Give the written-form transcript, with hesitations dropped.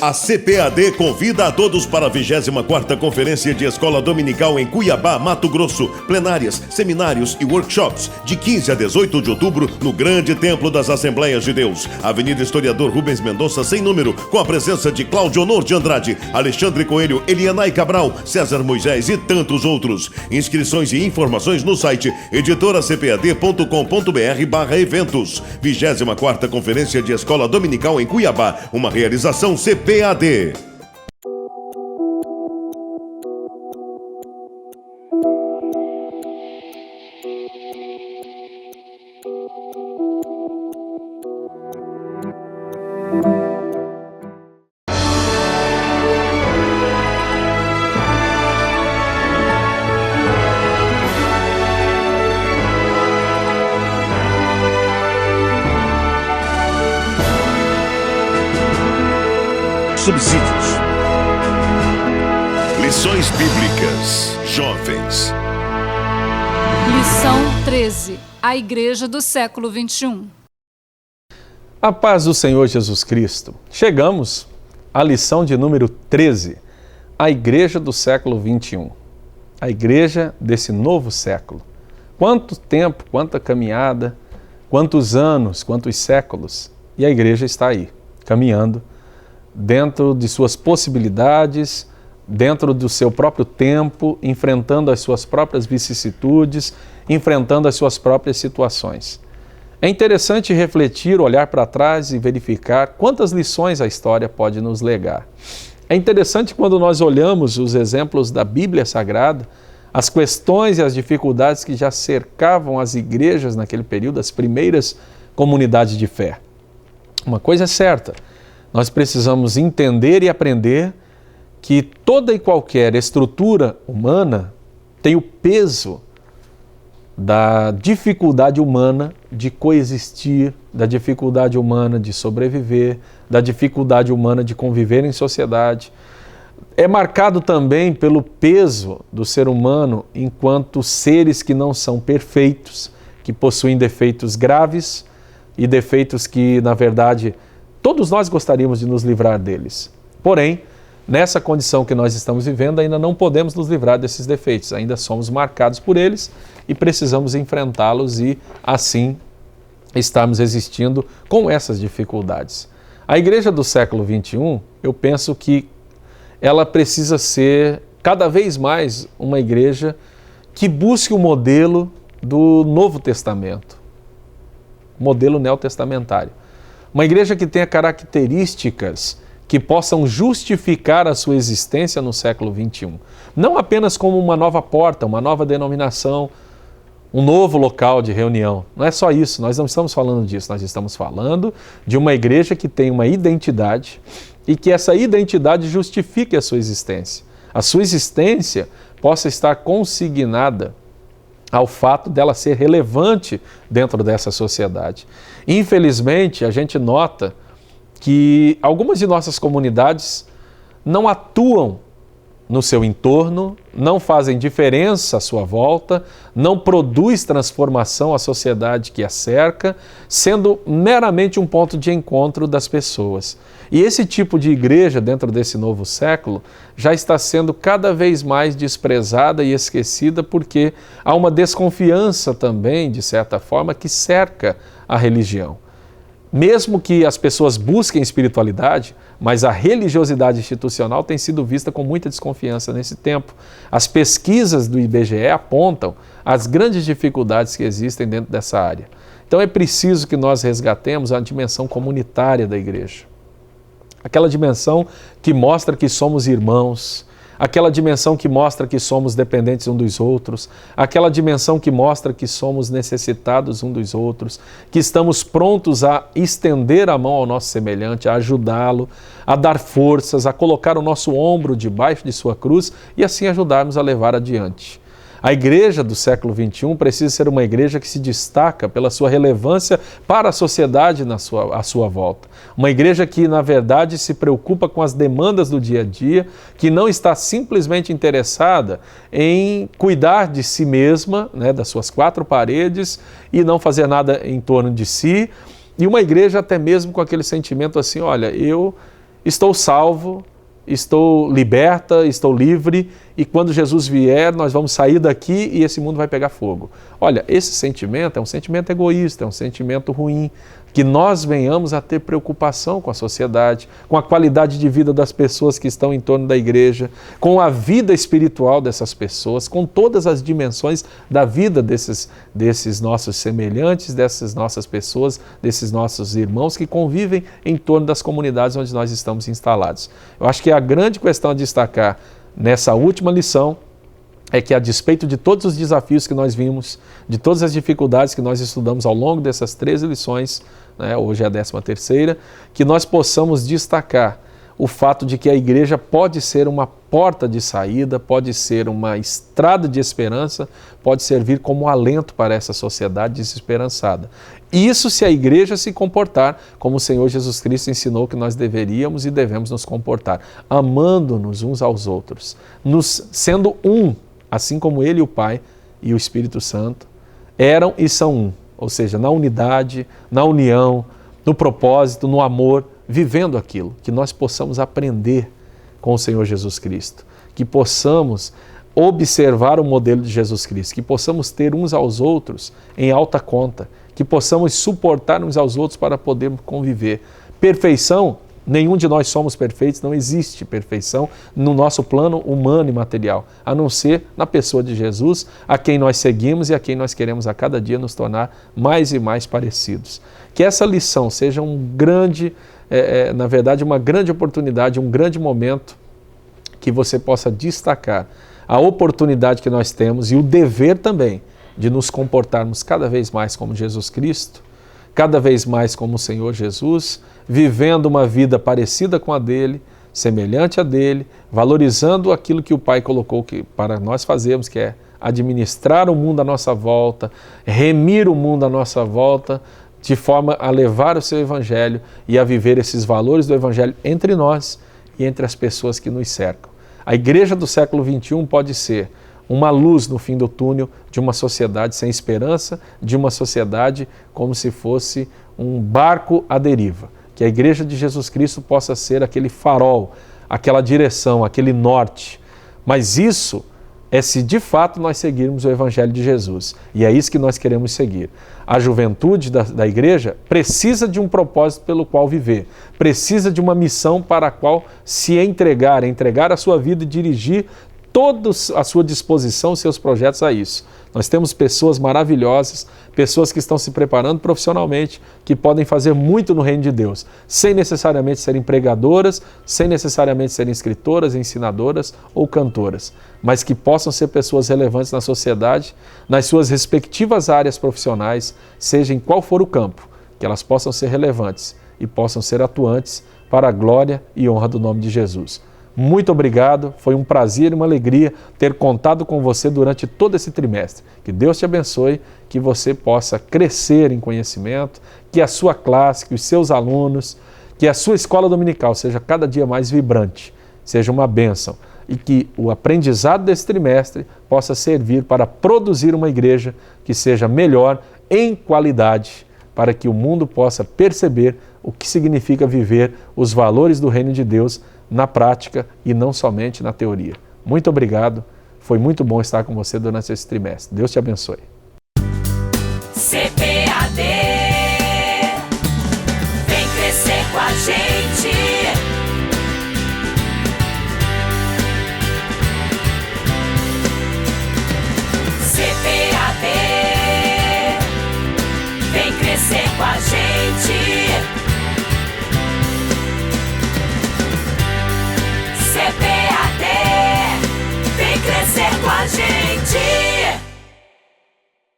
A CPAD convida a todos para a 24ª Conferência de Escola Dominical em Cuiabá, Mato Grosso. Plenárias, seminários e workshops de 15 a 18 de outubro no Grande Templo das Assembleias de Deus. Avenida Historiador Rubens Mendonça, sem número, com a presença de Cláudio Honor de Andrade, Alexandre Coelho, Elianai Cabral, César Moisés e tantos outros. Inscrições e informações no site editoracpad.com.br/eventos. 24ª Conferência de Escola Dominical em Cuiabá, uma realização CPAD. Subsídios. Lições Bíblicas. Jovens. Lição 13. A Igreja do século XXI. A paz do Senhor Jesus Cristo. Chegamos à lição de número 13. A Igreja do século XXI. A Igreja desse novo século. Quanto tempo, quanta caminhada, quantos anos, quantos séculos. E a Igreja está aí, caminhando dentro de suas possibilidades, dentro do seu próprio tempo, enfrentando as suas próprias vicissitudes, enfrentando as suas próprias situações. É interessante refletir, olhar para trás e verificar quantas lições a história pode nos legar. É interessante quando nós olhamos os exemplos da Bíblia Sagrada, as questões e as dificuldades que já cercavam as igrejas naquele período, as primeiras comunidades de fé. Uma coisa é certa, nós precisamos entender e aprender que toda e qualquer estrutura humana tem o peso da dificuldade humana de coexistir, da dificuldade humana de sobreviver, da dificuldade humana de conviver em sociedade. É marcado também pelo peso do ser humano enquanto seres que não são perfeitos, que possuem defeitos graves e defeitos que, na verdade, todos nós gostaríamos de nos livrar deles. Porém, nessa condição que nós estamos vivendo, ainda não podemos nos livrar desses defeitos. Ainda somos marcados por eles e precisamos enfrentá-los e, assim, estarmos existindo com essas dificuldades. A Igreja do século XXI, eu penso que ela precisa ser cada vez mais uma igreja que busque o modelo do Novo Testamento, modelo neotestamentário. Uma igreja que tenha características que possam justificar a sua existência no século XXI. Não apenas como uma nova porta, uma nova denominação, um novo local de reunião. Não é só isso, nós não estamos falando disso, nós estamos falando de uma igreja que tem uma identidade e que essa identidade justifique a sua existência. A sua existência possa estar consignada ao fato dela ser relevante dentro dessa sociedade. Infelizmente, a gente nota que algumas de nossas comunidades não atuam no seu entorno, não fazem diferença à sua volta, não produz transformação à sociedade que a cerca, sendo meramente um ponto de encontro das pessoas. E esse tipo de igreja, dentro desse novo século, já está sendo cada vez mais desprezada e esquecida porque há uma desconfiança também, de certa forma, que cerca a religião. Mesmo que as pessoas busquem espiritualidade, mas a religiosidade institucional tem sido vista com muita desconfiança nesse tempo. As pesquisas do IBGE apontam as grandes dificuldades que existem dentro dessa área. Então é preciso que nós resgatemos a dimensão comunitária da igreja. Aquela dimensão que mostra que somos irmãos, aquela dimensão que mostra que somos dependentes uns dos outros, aquela dimensão que mostra que somos necessitados uns dos outros, que estamos prontos a estender a mão ao nosso semelhante, a ajudá-lo, a dar forças, a colocar o nosso ombro debaixo de sua cruz e assim ajudarmos a levar adiante. A igreja do século XXI precisa ser uma igreja que se destaca pela sua relevância para a sociedade à sua volta. Uma igreja que, na verdade, se preocupa com as demandas do dia a dia, que não está simplesmente interessada em cuidar de si mesma, das suas quatro paredes, e não fazer nada em torno de si. E uma igreja até mesmo com aquele sentimento assim, olha, eu estou salvo, estou liberta, estou livre, e quando Jesus vier, nós vamos sair daqui e esse mundo vai pegar fogo. Olha, esse sentimento é um sentimento egoísta, é um sentimento ruim, que nós venhamos a ter preocupação com a sociedade, com a qualidade de vida das pessoas que estão em torno da igreja, com a vida espiritual dessas pessoas, com todas as dimensões da vida desses nossos semelhantes, dessas nossas pessoas, desses nossos irmãos que convivem em torno das comunidades onde nós estamos instalados. Eu acho que a grande questão a destacar nessa última lição é que, a despeito de todos os desafios que nós vimos, de todas as dificuldades que nós estudamos ao longo dessas 13 lições, né, hoje é a 13ª, que nós possamos destacar o fato de que a igreja pode ser uma porta de saída, pode ser uma estrada de esperança, pode servir como alento para essa sociedade desesperançada. Isso se a igreja se comportar como o Senhor Jesus Cristo ensinou que nós deveríamos e devemos nos comportar, amando-nos uns aos outros, sendo um, assim como Ele, o Pai e o Espírito Santo, eram e são um, ou seja, na unidade, na união, no propósito, no amor, vivendo aquilo, que nós possamos aprender com o Senhor Jesus Cristo, que possamos observar o modelo de Jesus Cristo, que possamos ter uns aos outros em alta conta, que possamos suportar uns aos outros para podermos conviver. Perfeição, nenhum de nós somos perfeitos, não existe perfeição no nosso plano humano e material, a não ser na pessoa de Jesus, a quem nós seguimos e a quem nós queremos a cada dia nos tornar mais e mais parecidos. Que essa lição seja na verdade, uma grande oportunidade, um grande momento que você possa destacar a oportunidade que nós temos e o dever também de nos comportarmos cada vez mais como Jesus Cristo, cada vez mais como o Senhor Jesus, vivendo uma vida parecida com a dele, semelhante a dele, valorizando aquilo que o Pai colocou para nós fazermos, que é administrar o mundo à nossa volta, remir o mundo à nossa volta, de forma a levar o seu Evangelho e a viver esses valores do Evangelho entre nós e entre as pessoas que nos cercam. A igreja do século XXI pode ser uma luz no fim do túnel de uma sociedade sem esperança, de uma sociedade como se fosse um barco à deriva. Que a igreja de Jesus Cristo possa ser aquele farol, aquela direção, aquele norte. Mas isso é se de fato nós seguirmos o Evangelho de Jesus. E é isso que nós queremos seguir. A juventude da igreja precisa de um propósito pelo qual viver, precisa de uma missão para a qual se entregar a sua vida e dirigir todos à sua disposição, seus projetos a isso. Nós temos pessoas maravilhosas, pessoas que estão se preparando profissionalmente, que podem fazer muito no reino de Deus, sem necessariamente serem pregadoras, sem necessariamente serem escritoras, ensinadoras ou cantoras, mas que possam ser pessoas relevantes na sociedade, nas suas respectivas áreas profissionais, seja em qual for o campo, que elas possam ser relevantes e possam ser atuantes para a glória e honra do nome de Jesus. Muito obrigado, foi um prazer e uma alegria ter contado com você durante todo esse trimestre. Que Deus te abençoe, que você possa crescer em conhecimento, que a sua classe, que os seus alunos, que a sua escola dominical seja cada dia mais vibrante, seja uma bênção e que o aprendizado desse trimestre possa servir para produzir uma igreja que seja melhor em qualidade, para que o mundo possa perceber o que significa viver os valores do reino de Deus na prática e não somente na teoria. Muito obrigado, foi muito bom estar com você durante esse trimestre. Deus te abençoe.